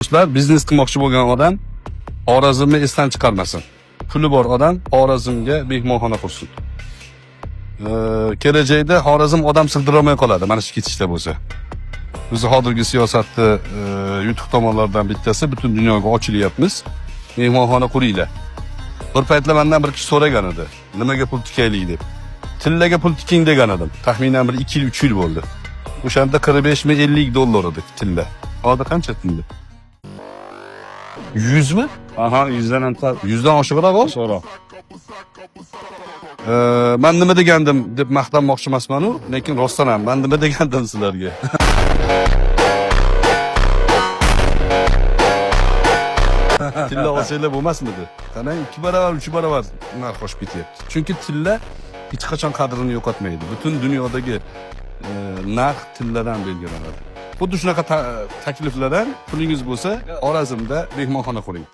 Do'stlar, biznes qilmoqchi bo'lgan odam Xorazmni esdan chiqarmasin. Puli bor odam Xorazmga mehmonxona qursin. Kelajakda Xorazm odam sig'dirolmay qoladi, mana shu ketishda bo'lsa. Biz hozirgi siyosatni yutuq tomonlaridan bittasi butun dunyoga ochilyapmiz. Mehmonxona quringlar. Bir paytlar mendan bir kishi so'ragan edi, nimaga pul tikaylik deb. Tillaga pul tiking degan edim. Taxminan bir 2 yil 3 yil bo'ldi. O'shanda 45 ming 50 dollar edi tilla. Hozir qancha tilla? 100 mi? Aha, 100'den antar. 100'dan oshiqroq ol. Sonra. Men nima degandim deb maqtanmoqchi emasman-u, lekin rostdan ham men nima degandim sizlarga. Tilla olsanglar bo'lmasmidi? Qarang, 2 barobar, 3 barobar narx oshib ketyapti. Chunki tilla hech qachon qadrini yo'qotmaydi. Butun dunyodagi narx tilladan belgilanadi. Xuddi shunaqa takliflardan pulingiz bo'lsa, Xorazmda mehmonxona quring.